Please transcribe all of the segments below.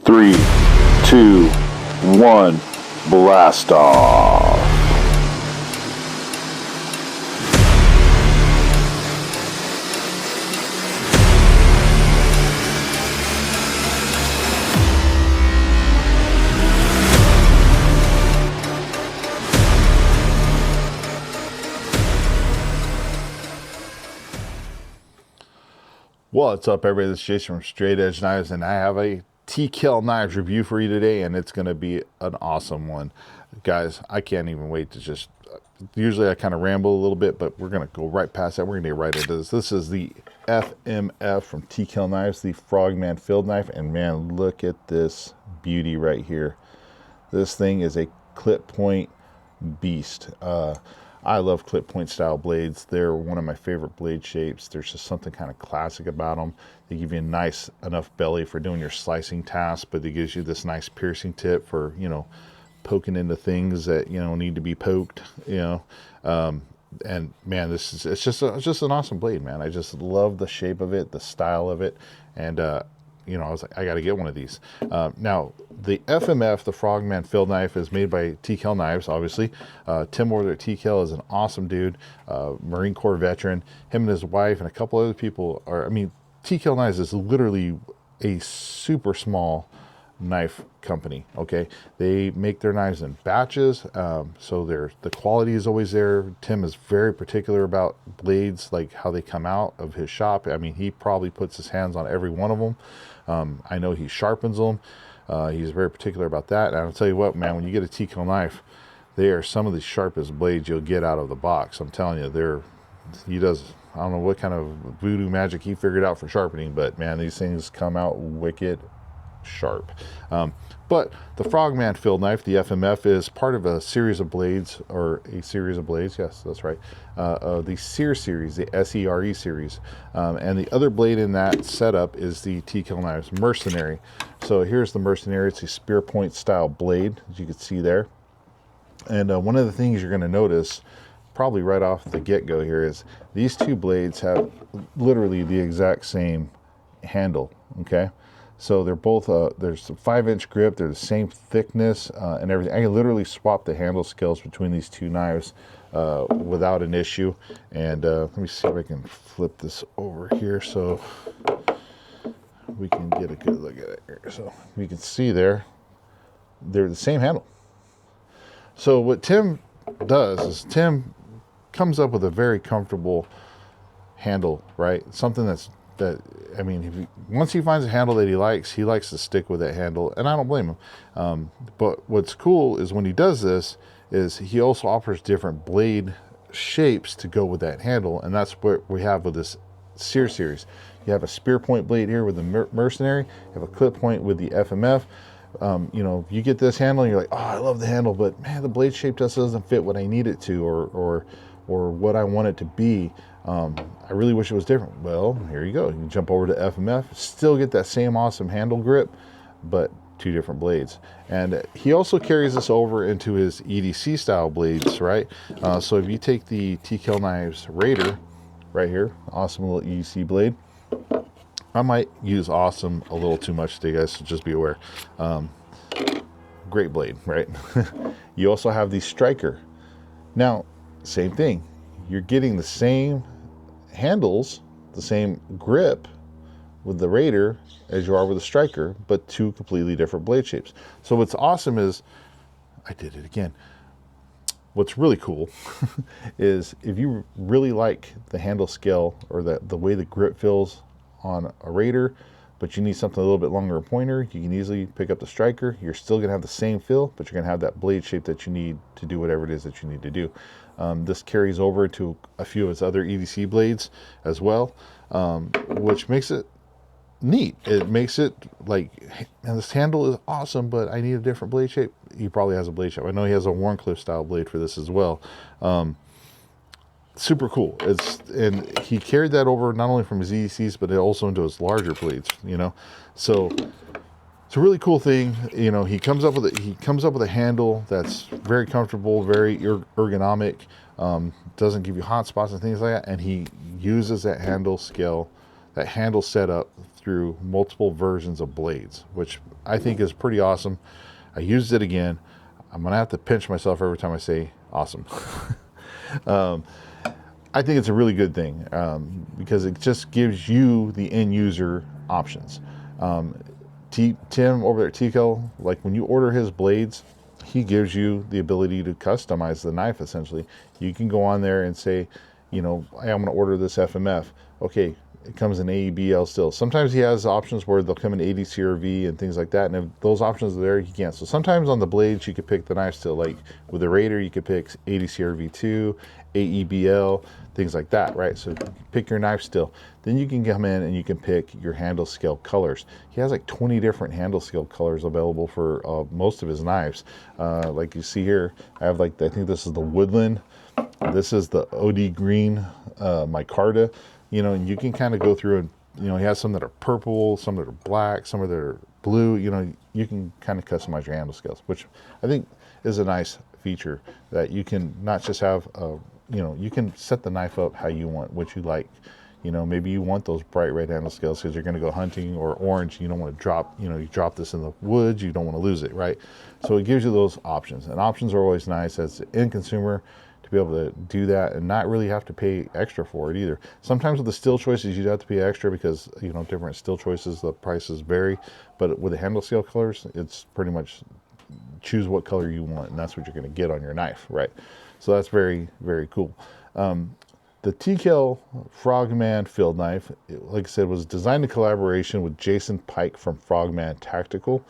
3, 2, 1, blast off. What's up, everybody? This is Jason from Straight Edge Knives, and I have a Tkell knives review for you today, and it's going to be an awesome one. Guys, I can't even wait to just... Usually I kind of ramble a little bit, but we're going to go right past that. We're going to get right into this. This is the FMF from Tkell Knives, the Frogman field knife, and man, look at this beauty right here. This thing is a clip point beast. I love clip point style blades. They're one of my favorite blade shapes. There's just something kind of classic about them. They give you a nice enough belly for doing your slicing task, but it gives you this nice piercing tip for, you know, poking into things that, you know, need to be poked, you know. And man, it's just an awesome blade, man. I just love the shape of it, the style of it, and you know, I was like, I got to get one of these. Now, the FMF, the Frogman field knife, is made by Tkell Knives, obviously. Tim over there at Tkell is an awesome dude, Marine Corps veteran. Him and his wife and a couple other people are, I mean, Tkell Knives is literally a super small knife company, okay? They make their knives in batches, so the quality is always there. Tim is very particular about blades, like how they come out of his shop. I mean, he probably puts his hands on every one of them. I know he sharpens them. He's very particular about that. And I'll tell you what, man, when you get a Tkell knife, they are some of the sharpest blades you'll get out of the box. I'm telling you, he does, I don't know what kind of voodoo magic he figured out for sharpening, but man, these things come out wicked sharp. But the Frogman field knife, the FMF, is part of a series of blades, yes, that's right, the SEER series, the SERE series, and the other blade in that setup is the Tkell Knives Mercenary. So here's the Mercenary. It's a spear point style blade, as you can see there. And one of the things you're going to notice probably right off the get-go here is these two blades have literally the exact same handle, okay? So they're both, there's a 5-inch grip, they're the same thickness and everything. I can literally swap the handle scales between these two knives without an issue. And let me see if I can flip this over here so we can get a good look at it here. So you can see there, they're the same handle. So what Tim does is Tim comes up with a very comfortable handle, right? Something I mean, once he finds a handle that he likes to stick with that handle, and I don't blame him. But what's cool is when he does this, is he also offers different blade shapes to go with that handle, and that's what we have with this SEER series. You have a spear point blade here with the Mercenary, you have a clip point with the FMF. You know, you get this handle, and you're like, oh, I love the handle, but man, the blade shape just doesn't fit what I need it to, or what I want it to be. I really wish it was different. Well, here you go. You can jump over to FMF, still get that same awesome handle grip, but two different blades. And he also carries this over into his EDC style blades, right? So if you take the Tkell Knives Raider right here, awesome little EDC blade. I might use awesome a little too much today, guys, so just be aware. Great blade, right? You also have the Striker. Now, same thing. You're getting the same handles, the same grip with the Raider as you are with the Striker, but two completely different blade shapes. So what's awesome is, I did it again. What's really cool is if you really like the handle scale or the way the grip feels on a Raider, but you need something a little bit longer, a pointer, you can easily pick up the Striker. You're still gonna have the same feel, but you're gonna have that blade shape that you need to do whatever it is that you need to do. This carries over to a few of its other EDC blades as well, which makes it neat. It makes it like, man, this handle is awesome, but I need a different blade shape. He probably has a blade shape. I know he has a Warncliffe style blade for this as well. Super cool. And he carried that over not only from his EDCs, but also into his larger blades, you know. So it's a really cool thing. You know, he comes up with a handle that's very comfortable, very ergonomic, doesn't give you hot spots and things like that, and he uses that handle scale, that handle setup through multiple versions of blades, which I think is pretty awesome. I used it again. I'm gonna have to pinch myself every time I say awesome. I think it's a really good thing because it just gives you, the end user, options. Tim over there at Tkell, like when you order his blades, he gives you the ability to customize the knife. Essentially, you can go on there and say, you know, hey, I'm going to order this FMF. Okay, it comes in AEBL still. Sometimes he has options where they'll come in 80 CRV and things like that, and if those options are there, he can't. So sometimes on the blades you could pick the knife still, like with the Raider you could pick 80 CRV2, AEBL, things like that, right? So pick your knife still. Then you can come in and you can pick your handle scale colors. He has like 20 different handle scale colors available for most of his knives. Like you see here, I have like, I think this is the Woodland, this is the OD Green micarta, you know, and you can kind of go through and, you know, he has some that are purple, some that are black, some that are blue, you know, you can kind of customize your handle scales, which I think is a nice feature, that you can not just have you know, you can set the knife up how you want, what you like. You know, maybe you want those bright red handle scales because you're going to go hunting, or orange. You don't want to drop, you know, you drop this in the woods, you don't want to lose it, right? So it gives you those options, and options are always nice as an end consumer to be able to do that and not really have to pay extra for it either. Sometimes with the still choices, you'd have to pay extra because, you know, different still choices, the prices vary. But with the handle scale colors, it's pretty much choose what color you want, and that's what you're going to get on your knife, right? So that's very, very cool. The Tkell Frogman field knife, like I said, was designed in collaboration with Jason Pike from Frogman Tactical.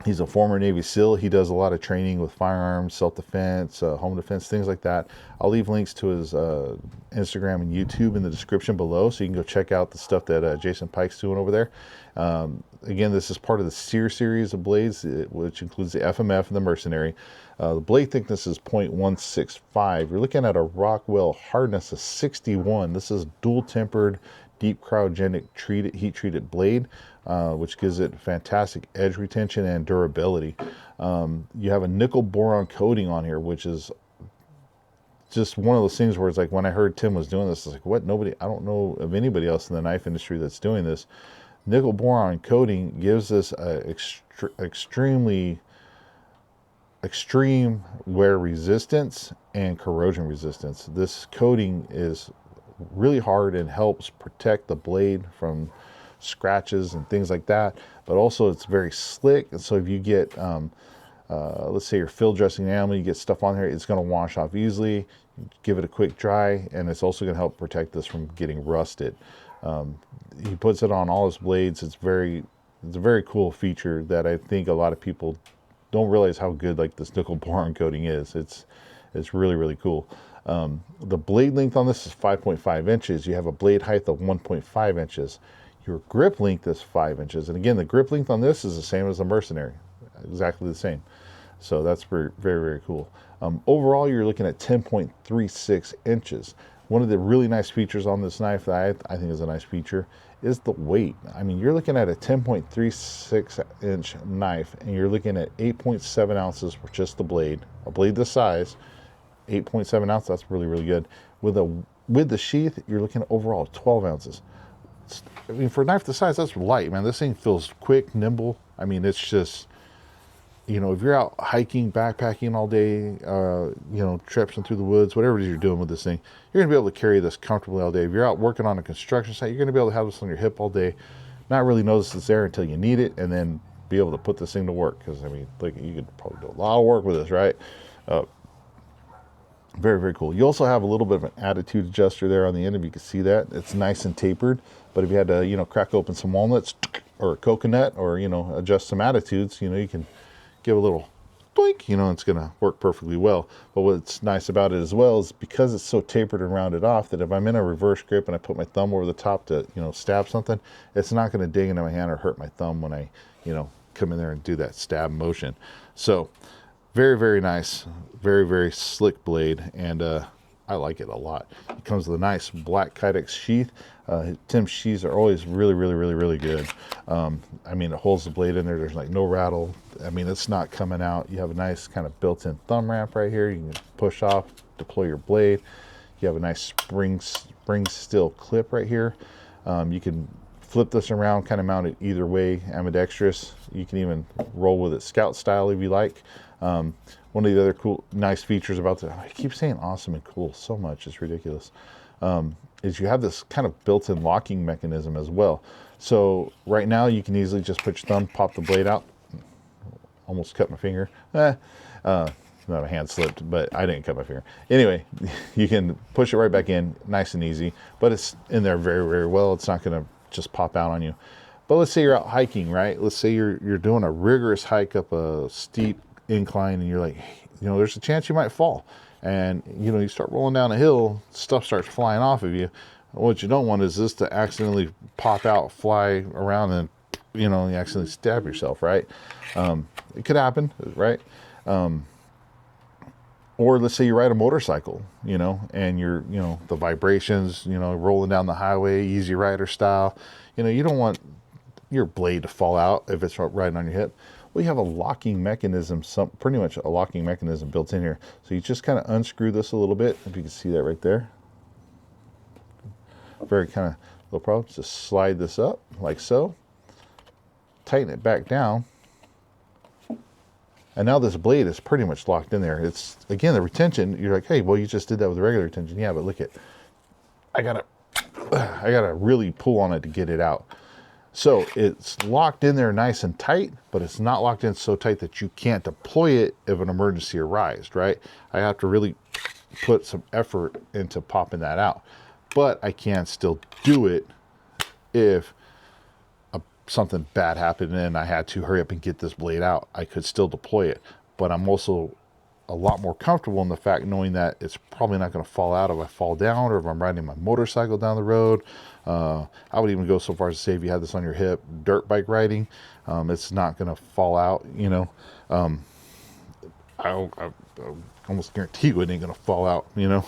He's a former Navy SEAL. He does a lot of training with firearms, self-defense, home defense, things like that. I'll leave links to his Instagram and YouTube in the description below, so you can go check out the stuff that Jason Pike's doing over there. Again, this is part of the SEER series of blades, which includes the FMF and the Mercenary. The blade thickness is 0.165. You're looking at a Rockwell hardness of 61. This is dual tempered, deep cryogenic heat treated blade, which gives it fantastic edge retention and durability. You have a nickel boron coating on here, which is just one of those things where it's like, when I heard Tim was doing this, it's like, what? Nobody, I don't know of anybody else in the knife industry that's doing this. Nickel boron coating gives us a extreme wear resistance and corrosion resistance. This coating is really hard and helps protect the blade from scratches and things like that, but also it's very slick, and so if you get let's say you're field dressing an animal, you get stuff on there, it's going to wash off easily. Give it a quick dry, and it's also going to help protect this from getting rusted. He puts it on all his blades. It's a very cool feature that I think a lot of people don't realize how good like this nickel boron coating is. It's really, really cool. The blade length on this is 5.5 inches. You have a blade height of 1.5 inches. Your grip length is 5 inches. And again, the grip length on this is the same as the Mercenary, exactly the same. So that's very, very, very cool. Overall, you're looking at 10.36 inches. One of the really nice features on this knife that I think is a nice feature is the weight. I mean, you're looking at a 10.36 inch knife, and you're looking at 8.7 ounces for just the blade. A blade this size, 8.7 ounces, that's really, really good. With the sheath, you're looking at overall 12 ounces. I mean, for a knife this size, that's light, man. This thing feels quick, nimble. I mean, it's just, you know, if you're out hiking, backpacking all day, you know, traipsing through the woods, whatever it is you're doing with this thing, you're going to be able to carry this comfortably all day. If you're out working on a construction site, you're going to be able to have this on your hip all day, not really notice it's there until you need it, and then be able to put this thing to work. Because, I mean, like, you could probably do a lot of work with this, right? Very, very cool. You also have a little bit of an attitude adjuster there on the end, if you can see that. It's nice and tapered, but if you had to, you know, crack open some walnuts or coconut, or, you know, adjust some attitudes, you know, you can give a little boink, you know, it's going to work perfectly well. But what's nice about it as well is because it's so tapered and rounded off, that if I'm in a reverse grip and I put my thumb over the top to, you know, stab something, it's not going to dig into my hand or hurt my thumb when I, you know, come in there and do that stab motion. So very, very nice, very, very slick blade, and I like it a lot. It comes with a nice black Kydex sheath. Tim's sheaths are always really, really, really, really good. I mean, it holds the blade in there. There's like no rattle. I mean, it's not coming out. You have a nice kind of built-in thumb ramp right here. You can push off, deploy your blade. You have a nice spring steel clip right here. You can flip this around, kind of mount it either way, ambidextrous. You can even roll with it scout style if you like. One of the other cool, nice features about this, I keep saying awesome and cool so much, it's ridiculous, is you have this kind of built-in locking mechanism as well. So right now you can easily just put your thumb, pop the blade out. Almost cut my finger. Not a hand slipped, but I didn't cut my finger. Anyway, you can push it right back in, nice and easy, but it's in there very, very well. It's not gonna just pop out on you. But let's say you're out hiking, right? Let's say you're doing a rigorous hike up a steep incline and you're like, you know, there's a chance you might fall. And, you know, you start rolling down a hill, stuff starts flying off of you. What you don't want is this to accidentally pop out, fly around, and, you know, you accidentally stab yourself, right? It could happen, right? Or let's say you ride a motorcycle, you know, and you're, you know, the vibrations, you know, rolling down the highway, Easy Rider style. You know, you don't want your blade to fall out if it's riding on your hip. Well, you have a locking mechanism, pretty much a locking mechanism built in here. So you just kind of unscrew this a little bit, if you can see that right there. Very kind of little problem. Just slide this up like so. Tighten it back down. And now this blade is pretty much locked in there. It's, again, the retention, you're like, hey, well, you just did that with the regular retention. Yeah, but look at, I gotta really pull on it to get it out. So it's locked in there nice and tight, but it's not locked in so tight that you can't deploy it if an emergency arises, right? I have to really put some effort into popping that out. But I can still do it if something bad happened and I had to hurry up and get this blade out. I could still deploy it, but I'm also a lot more comfortable in the fact knowing that it's probably not going to fall out if I fall down or if I'm riding my motorcycle down the road. I would even go so far as to say if you had this on your hip, dirt bike riding, it's not going to fall out, you know. I almost guarantee you it ain't going to fall out, you know.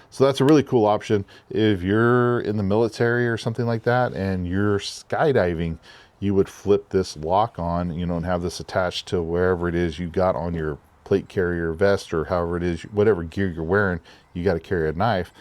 So that's a really cool option. If you're in the military or something like that and you're skydiving, you would flip this lock on, you know, and have this attached to wherever it is you got on your plate carrier vest or however it is, whatever gear you're wearing, you got to carry a knife.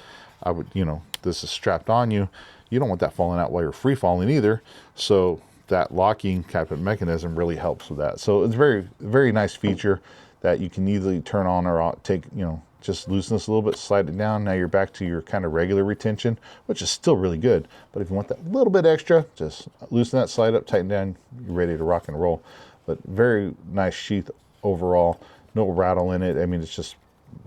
I would, you know, this is strapped on you. You don't want that falling out while you're free falling either. So that locking type of mechanism really helps with that. So it's very, very nice feature that you can easily turn on or off, take, you know, just loosen this a little bit, slide it down. Now you're back to your kind of regular retention, which is still really good. But if you want that little bit extra, just loosen that, slide up, tighten down, you're ready to rock and roll. But very nice sheath overall, no rattle in it. I mean, it's just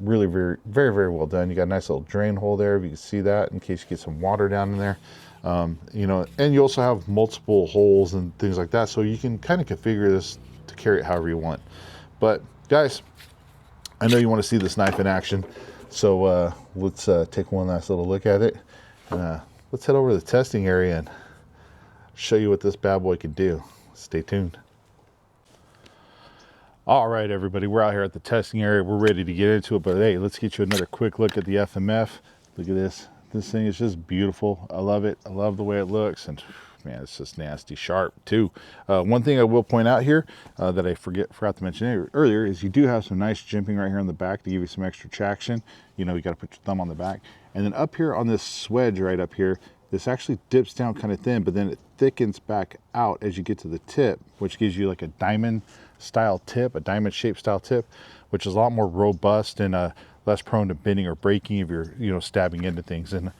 really very, very, very well done. You got a nice little drain hole there, if you can see that, in case you get some water down in there. You know, and you also have multiple holes and things like that, so you can kind of configure this to carry it however you want. But guys, I know you want to see this knife in action, so let's take one last little look at it. Let's head over to the testing area and show you what this bad boy can do. Stay tuned. All right, everybody, we're out here at the testing area. We're ready to get into it, but hey, let's get you another quick look at the FMF. Look at this. This thing is just beautiful. I love it. I love the way it looks, and man, it's just nasty sharp too. One thing I will point out here that I forgot to mention earlier is you do have some nice jimping right here on the back to give you some extra traction. You know, you got to put your thumb on the back, and then up here on this swedge right up here, this actually dips down kind of thin, but then it thickens back out as you get to the tip, which gives you like a diamond style tip, a diamond shaped style tip, which is a lot more robust and less prone to bending or breaking if you're, you know, stabbing into things. And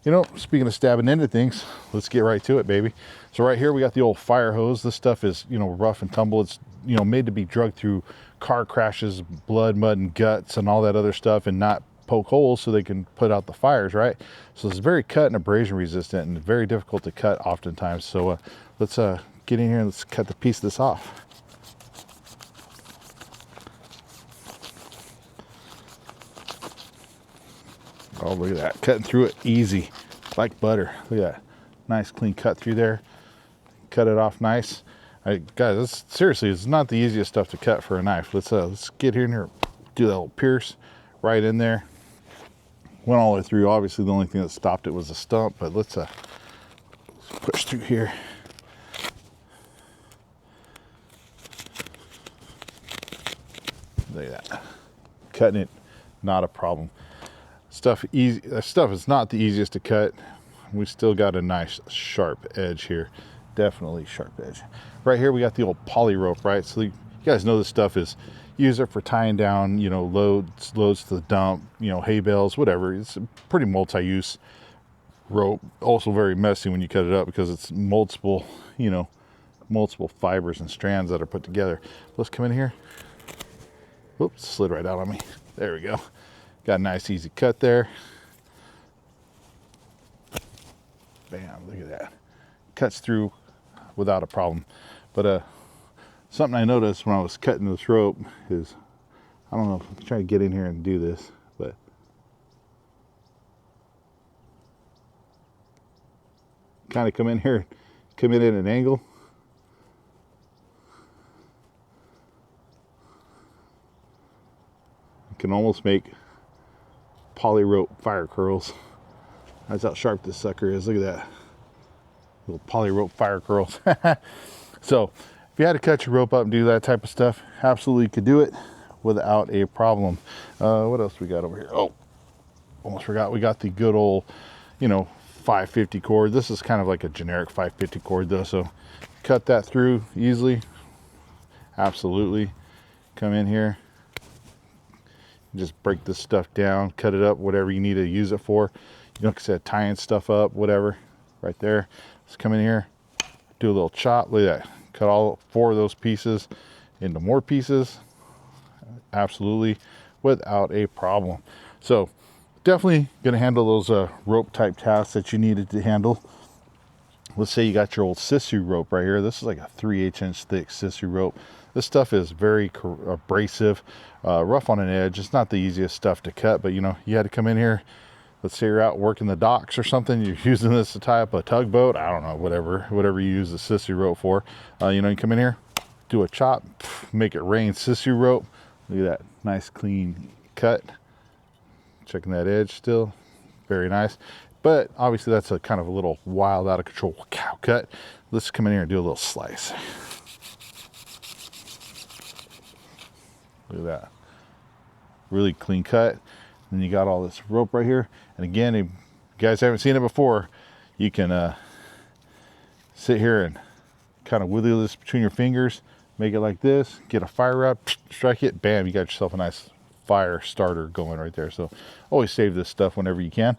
you know, speaking of stabbing into things, let's get right to it, baby. So right here we got the old fire hose. This stuff is, you know, rough and tumble. It's, you know, made to be drugged through car crashes, blood, mud, and guts and all that other stuff, and not poke holes so they can put out the fires, right? So it's very cut and abrasion resistant and very difficult to cut oftentimes. So let's get in here and let's cut the piece of this off. Oh, look at that, cutting through it easy, like butter. Look at that, nice clean cut through there. Cut it off nice. Guys, seriously, it's not the easiest stuff to cut for a knife. Let's get here and here, do that little pierce right in there. Went all the way through. Obviously, the only thing that stopped it was a stump, but let's push through here. Look at that, cutting it, not a problem. Stuff is not the easiest to cut. we still got a nice sharp edge here. Definitely sharp edge. Right here we got the old poly rope, right? So you guys know this stuff is, use it for tying down, you know, loads to the dump, you know, hay bales, whatever. It's a pretty multi-use rope. Also very messy when you cut it up because it's multiple, you know, multiple fibers and strands that are put together. Let's come in here. Whoops, slid right out on me. There we go. Got a nice easy cut there. Bam, look at that. Cuts through without a problem. But something I noticed when I was cutting this rope is, I don't know if I'm trying to get in here and do this, but kind of come in here, come in at an angle. You can almost make poly rope fire curls. That's how sharp this sucker is. Look at that. Little poly rope fire curls. So if you had to cut your rope up and do that type of stuff, absolutely could do it without a problem. What else we got over here? Oh, almost forgot. We got the good old, you know, 550 cord. This is kind of like a generic 550 cord though, so cut that through easily. Absolutely. Come in here, just break this stuff down, cut it up, whatever you need to use it for. You know, like I said, tying stuff up, whatever, right there. Let's come in here, do a little chop. Look at that. Cut all 4 of those pieces into more pieces. Absolutely, without a problem. So definitely going to handle those rope type tasks that you needed to handle. Let's say you got your old sissy rope right here. This is like a 3/8 inch thick sissy rope. This stuff is very abrasive, rough on an edge. It's not the easiest stuff to cut, but you know, you had to come in here. Let's say you're out working the docks or something, you're using this to tie up a tugboat, I don't know, whatever you use the sissy rope for. You know, you come in here, do a chop, make it rain sissy rope. Look at that, nice clean cut. Checking that edge still, very nice. But obviously that's a kind of a little wild, out of control cow cut. Let's come in here and do a little slice. Look at that, really clean cut. And you got all this rope right here. And again, if you guys haven't seen it before, you can sit here and kind of wiggle this between your fingers, make it like this, get a fire rod, strike it, bam, you got yourself a nice fire starter going right there. So always save this stuff whenever you can.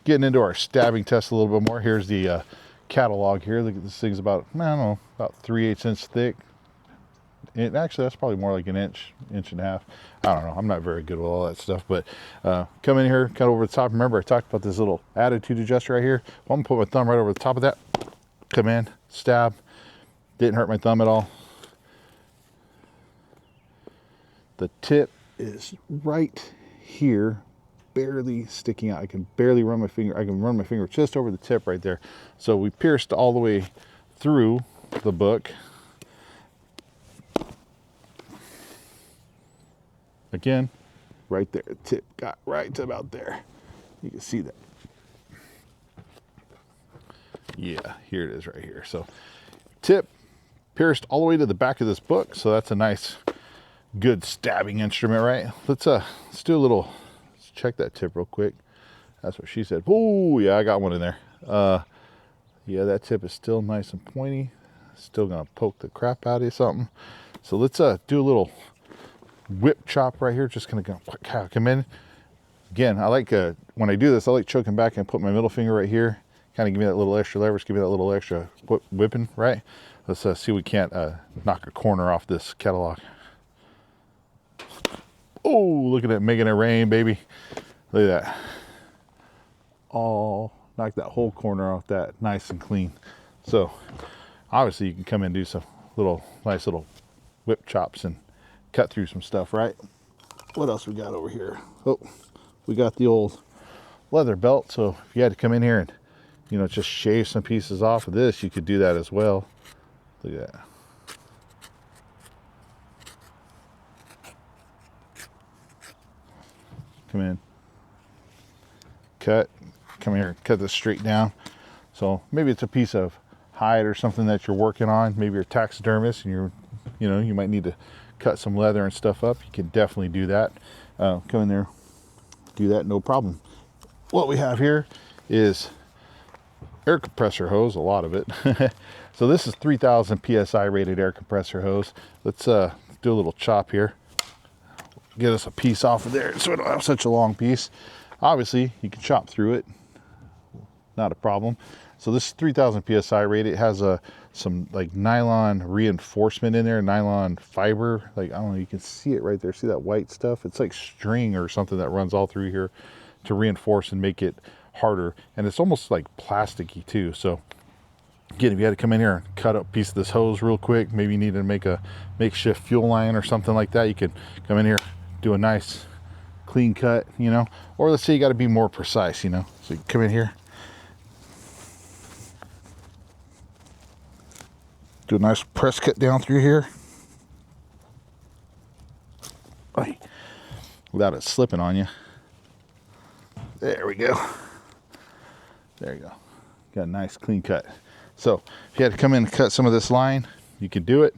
Getting into our stabbing test a little bit more. Here's the catalog here. Look at this thing's about, I don't know, about 3/8 inch thick. Actually, that's probably more like an inch and a half. I don't know. I'm not very good with all that stuff. But come in here, cut over the top. Remember, I talked about this little attitude adjuster right here. Well, I'm going to put my thumb right over the top of that. Come in, stab. Didn't hurt my thumb at all. The tip is right here, barely sticking out. I can barely run my finger. I can run my finger just over the tip right there. So we pierced all the way through the book. Again, right there, the tip got right to about there. You can see that. Yeah, here it is right here. So tip pierced all the way to the back of this book. So that's a nice, good stabbing instrument, right? Let's do a little, let's check that tip real quick. That's what she said. Oh yeah, I got one in there. Yeah, that tip is still nice and pointy. Still gonna poke the crap out of something. So let's do a little whip chop right here. Just gonna go come in. Again, I like when I do this, I like choking back and put my middle finger right here. Kind of give me that little extra leverage, give me that little extra whipping, right? Let's see if we can't knock a corner off this catalog. Oh, look at it, making it rain, baby. Look at that. Oh, knock that whole corner off that, nice and clean. So obviously you can come in and do some nice little whip chops and cut through some stuff, right? What else we got over here? Oh, we got the old leather belt. So if you had to come in here and, you know, just shave some pieces off of this, you could do that as well. Look at that. Come in, cut, come here, cut this straight down. So maybe it's a piece of hide or something that you're working on. Maybe you're a taxidermist and you might need to cut some leather and stuff up. You can definitely do that. Come in there, do that, no problem. What we have here is air compressor hose, a lot of it. So this is 3000 psi rated air compressor hose. Let's do a little chop here. Get us a piece off of there so we don't have such a long piece. Obviously, you can chop through it, not a problem. So this is 3000 psi rated. It has some like nylon reinforcement in there, nylon fiber. Like, I don't know, you can see it right there. See that white stuff? It's like string or something that runs all through here to reinforce and make it harder. And it's almost like plasticky too. So again, if you had to come in here and cut up a piece of this hose real quick, maybe you need to make a makeshift fuel line or something like that, you could come in here, do a nice clean cut, you know. Or let's say you got to be more precise, you know. So you come in here, do a nice press cut down through here without it slipping on you. There we go. There you go. Got a nice clean cut. So if you had to come in and cut some of this line, you could do it.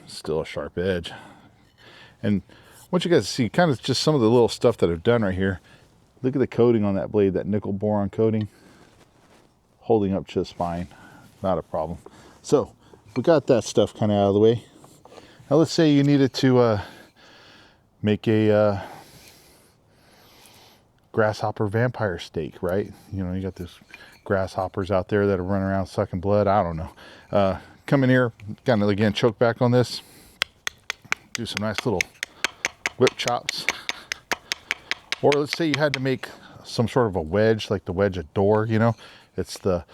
Still a sharp edge. And I want you guys to see kind of just some of the little stuff that I've done right here. Look at the coating on that blade, that nickel boron coating. Holding up just fine. Not a problem. So we got that stuff kind of out of the way. Now let's say you needed to make a grasshopper vampire steak, right? You know, you got this grasshoppers out there that are running around sucking blood. I don't know. Come in here, kind of again, choke back on this. Do some nice little whip chops. Or let's say you had to make some sort of a wedge, like the wedge of door, you know. It's the,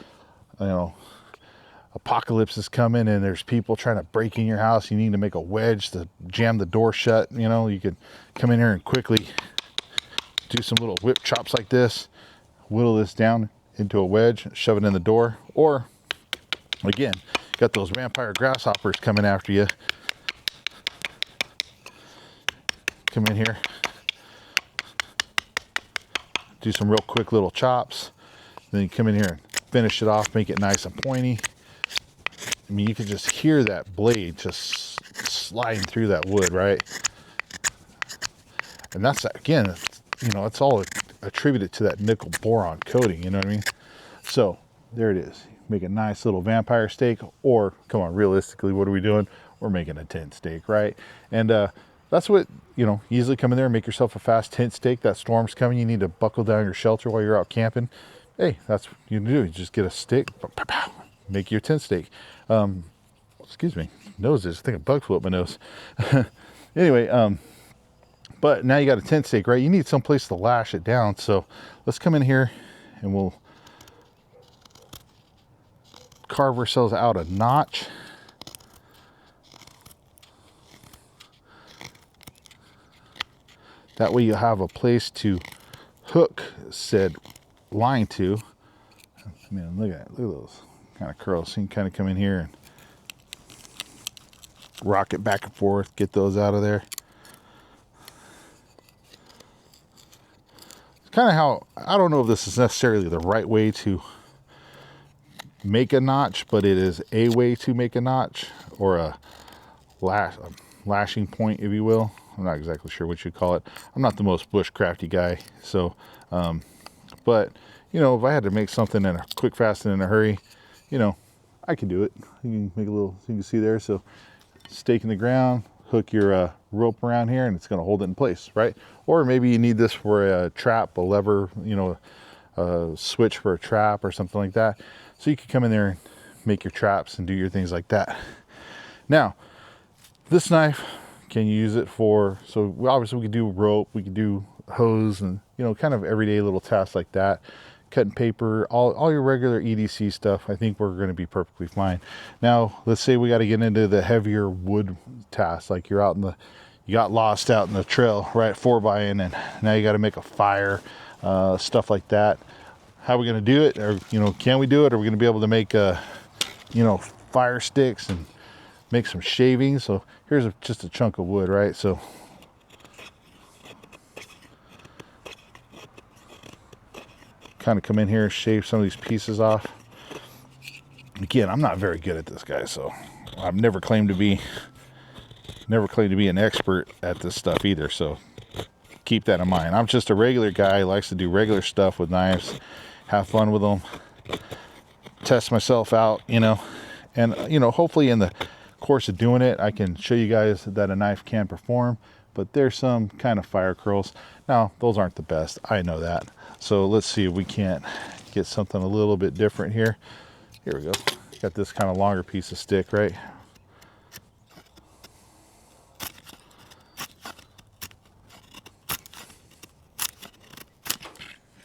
you know, apocalypse is coming and there's people trying to break in your house. You need to make a wedge to jam the door shut. You know, you could come in here and quickly do some little whip chops like this, whittle this down into a wedge, shove it in the door. Or again, got those vampire grasshoppers coming after you. Come in here, do some real quick little chops. Then you come in here and finish it off, make it nice and pointy. I mean, you can just hear that blade just sliding through that wood, right? And that's, again, you know, it's all attributed to that nickel boron coating, you know what I mean? So there it is. Make a nice little vampire steak, or come on, realistically, what are we doing? We're making a tent steak, right? And that's what, you know, easily come in there and make yourself a fast tent steak. That storm's coming, you need to buckle down your shelter while you're out camping. Hey, that's what you do. You just get a stick, make your tent steak. Excuse me, noses. I think a bug flew up my nose. Anyway, but now you got a tent stake, right? You need some place to lash it down. So let's come in here and we'll carve ourselves out a notch. That way you have a place to hook said line to. I mean, look at those kind of curls. So you can kind of come in here and rock it back and forth, get those out of there. It's kind of how, I don't know if this is necessarily the right way to make a notch, but it is a way to make a notch, or a lashing point, if you will. I'm not exactly sure what you call it. I'm not the most bushcrafty guy, so but you know, if I had to make something in a quick, fast, and in a hurry, you know, I can do it. You can make a little, you can see there. So stake in the ground, hook your rope around here, and it's going to hold it in place, right? Or maybe you need this for a trap, a lever, you know, a switch for a trap or something like that. So you can come in there and make your traps and do your things like that. Now, this knife, can you use it for, so obviously we could do rope, we could do hose, and, you know, kind of everyday little tasks like that. Cutting paper, all your regular EDC stuff, I think we're going to be perfectly fine. Now, let's say we got to get into the heavier wood tasks, like you're out in the, you got lost out in the trail, right, 4x-ing, and now you got to make a fire, stuff like that. How are we going to do it? Or, you know, can we do it? Are we going to be able to make, you know, fire sticks and make some shavings? So here's just a chunk of wood, right? So kind of come in here and shave some of these pieces off. Again, I'm not very good at this, guys, so I've never claimed to be an expert at this stuff either. So keep that in mind. I'm just a regular guy who likes to do regular stuff with knives, have fun with them, test myself out, you know, and, you know, hopefully in the course of doing it, I can show you guys that a knife can perform, but there's some kind of fire curls. Now, those aren't the best. I know that. So let's see if we can't get something a little bit different here. Here we go. Got this kind of longer piece of stick, right?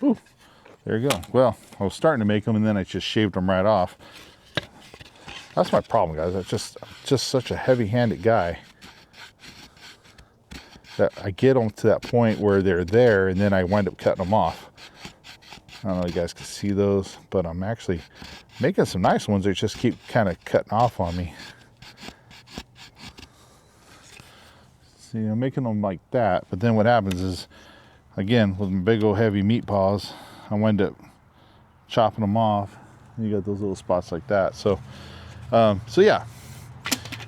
Ooh, there you go. Well, I was starting to make them and then I just shaved them right off. That's my problem, guys. I'm just such a heavy-handed guy that I get them to that point where they're there and then I wind up cutting them off. I don't know if you guys can see those, but I'm actually making some nice ones. They just keep kind of cutting off on me. See, I'm making them like that, but then what happens is, again, with my big old heavy meat paws, I wind up chopping them off. And you got those little spots like that. So yeah,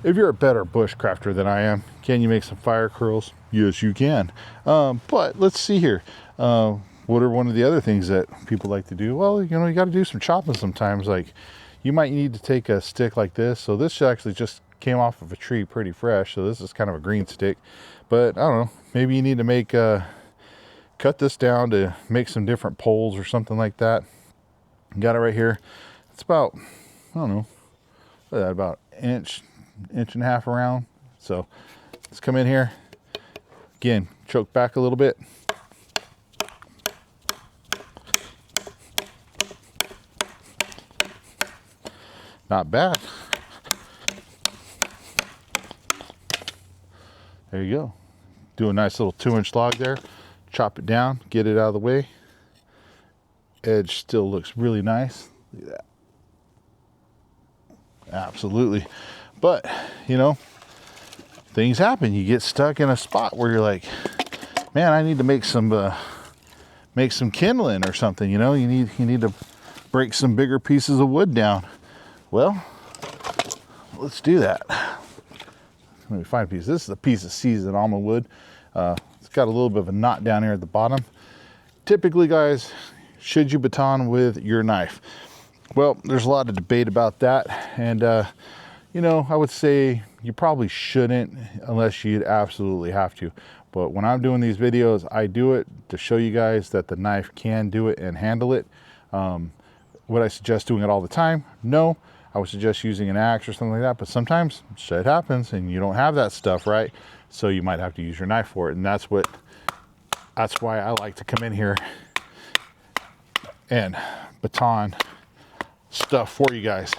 if you're a better bushcrafter than I am, can you make some fire curls? Yes, you can. But let's see here. What are one of the other things that people like to do? Well, you know, you got to do some chopping sometimes. Like, you might need to take a stick like this. So this actually just came off of a tree pretty fresh. So this is kind of a green stick. But I don't know, maybe you need to make cut this down to make some different poles or something like that. Got it right here. It's about, I don't know, about inch and a half around. So let's come in here again, choke back a little bit. Not bad. There you go. Do a nice little 2-inch log there. Chop it down, get it out of the way. Edge still looks really nice. Look at that. Absolutely. But, you know, things happen. You get stuck in a spot where you're like, man, I need to make some kindling or something, you know. You need to break some bigger pieces of wood down. Well, let's do that. Let me find a piece. This is a piece of seasoned almond wood. It's got a little bit of a knot down here at the bottom. Typically, guys, should you baton with your knife? Well, there's a lot of debate about that, and you know, I would say you probably shouldn't unless you absolutely have to. But when I'm doing these videos, I do it to show you guys that the knife can do it and handle it. Would I suggest doing it all the time? No. I would suggest using an axe or something like that, but sometimes shit happens and you don't have that stuff, right? So you might have to use your knife for it, and that's why I like to come in here and baton stuff for you guys.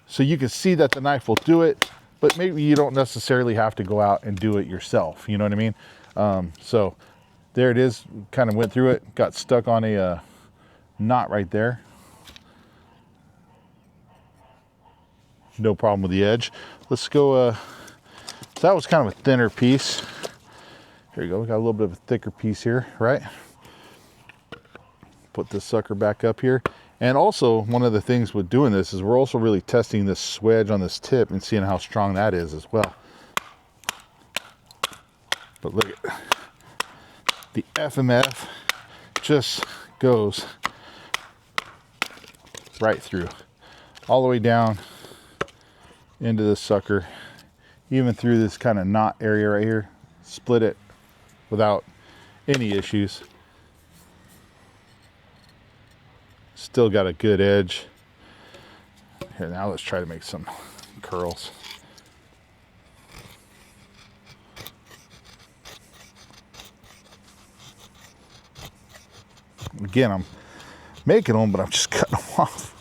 So you can see that the knife will do it, but maybe you don't necessarily have to go out and do it yourself, you know what I mean? So there it is, kind of went through it, got stuck on a knot right there. No problem with the edge. Let's go, so that was kind of a thinner piece. Here you go, we got a little bit of a thicker piece here, right? Put this sucker back up here. And also, one of the things with doing this is we're also really testing this swedge on this tip and seeing how strong that is as well. But look at the FMF just goes right through, all the way down into this sucker, even through this kind of knot area right here. Split it without any issues. Still got a good edge. Here, now let's try to make some curls. Again, I'm making them, but I'm just cutting them off.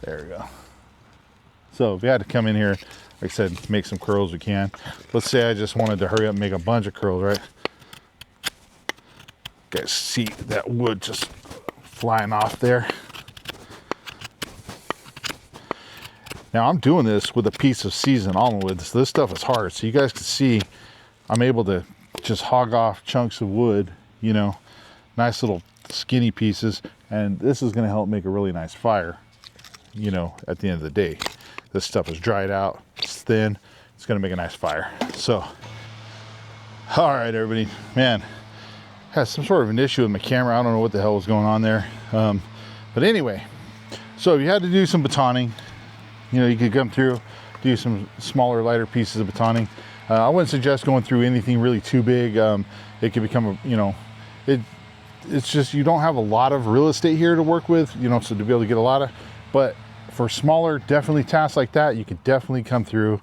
There we go. So if you had to come in here, like I said, make some curls, we can. Let's say I just wanted to hurry up and make a bunch of curls, right? You guys see that wood just flying off there. Now I'm doing this with a piece of seasoned almond wood. So this stuff is hard. So you guys can see I'm able to just hog off chunks of wood, you know, nice little skinny pieces. And this is going to help make a really nice fire, you know, at the end of the day. This stuff is dried out, it's thin, it's going to make a nice fire. So All right, everybody, man, has some sort of an issue with my camera. I don't know what the hell was going on there. But anyway, so if you had to do some batoning, you know, you could come through, do some smaller, lighter pieces of batoning. I wouldn't suggest going through anything really too big. It could become a, you know, it's just, you don't have a lot of real estate here to work with, you know, so to be able to get a lot of, but for smaller, definitely tasks like that, you could definitely come through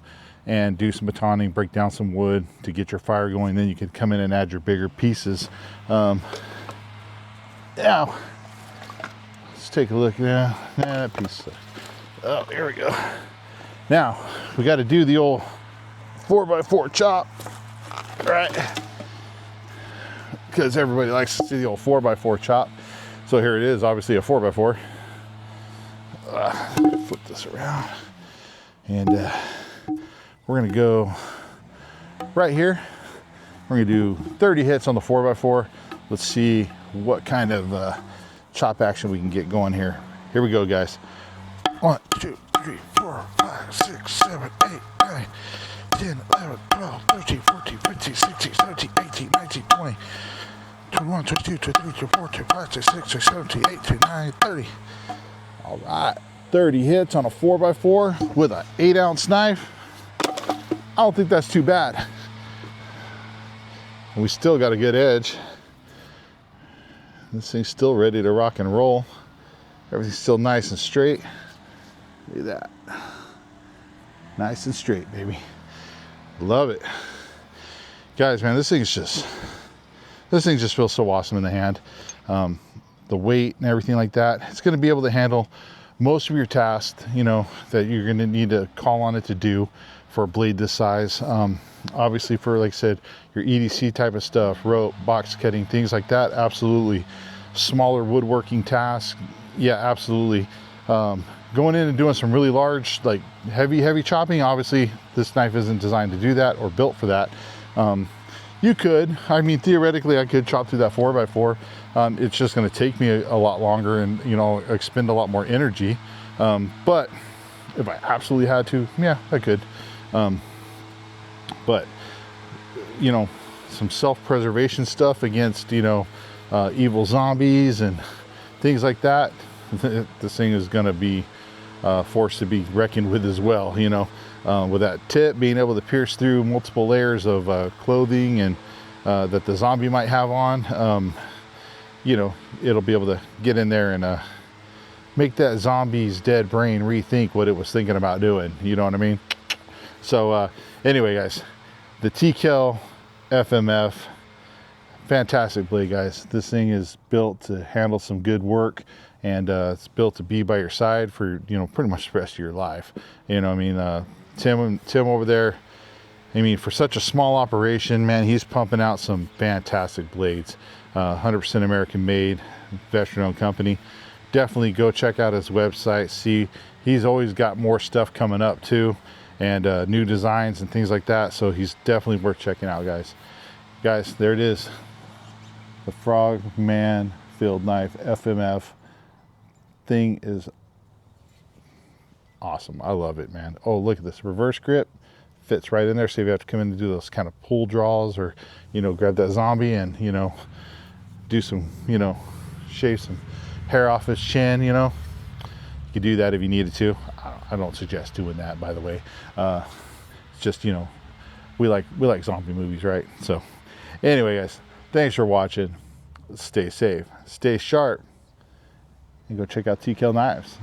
and do some batoning, break down some wood to get your fire going. Then you could come in and add your bigger pieces. Now, let's take a look. Yeah, that piece. Oh, there we go. Now, we got to do the old 4x4 chop, right? Because everybody likes to see the old 4x4 chop. So here it is, obviously a 4x4. Flip this around. And we're gonna go right here. We're gonna do 30 hits on the 4x4. Let's see what kind of chop action we can get going here. Here we go, guys. 1, 2, 3, 4, 5, 6, 7, 8, 9, 10, 11, 12, 13, 14, 15, 16, 17, 18, 19, 20, 21, 22, 23, 24, 25, 26, 27, 28, 29, 30. All right, 30 hits on a 4x4 with an 8-ounce knife. I don't think that's too bad. We still got a good edge. This thing's still ready to rock and roll. Everything's still nice and straight. Look at that. Nice and straight, baby. Love it. Guys, man, this thing just feels so awesome in the hand. The weight and everything like that. It's going to be able to handle most of your tasks, you know, that you're going to need to call on it to do for a blade this size. Obviously for, like I said, your EDC type of stuff, rope, box cutting, things like that, absolutely. Smaller woodworking tasks, yeah, absolutely. Going in and doing some really large, like heavy chopping, obviously this knife isn't designed to do that or built for that. You could, I mean, theoretically I could chop through that 4x4. It's just going to take me a lot longer and, you know, expend a lot more energy. But if I absolutely had to, yeah, I could. But, you know, some self-preservation stuff against, you know, evil zombies and things like that, this thing is going to be forced to be reckoned with as well, you know, with that tip being able to pierce through multiple layers of clothing and that the zombie might have on. You know, it'll be able to get in there and make that zombie's dead brain rethink what it was thinking about doing, you know what I mean? So anyway, guys, the Tkell FMF, fantastic blade, guys. This thing is built to handle some good work, and it's built to be by your side for, you know, pretty much the rest of your life. You know, I mean, Tim over there, I mean, for such a small operation, man, he's pumping out some fantastic blades. 100% American made, veteran owned company. Definitely go check out his website. See, he's always got more stuff coming up too, and new designs and things like that. So he's definitely worth checking out, guys. Guys, there it is. The Frogman field knife FMF. Thing is awesome. I love it, man. Oh, look at this reverse grip. Fits right in there. So if you have to come in and do those kind of pull draws, or, you know, grab that zombie and, you know, do some, you know, shave some hair off his chin, you know, you could do that if you needed to. I don't suggest doing that, by the way. It's just, you know, we like zombie movies, right? So anyway, guys, thanks for watching. Stay safe, stay sharp, and go check out Tkell Knives.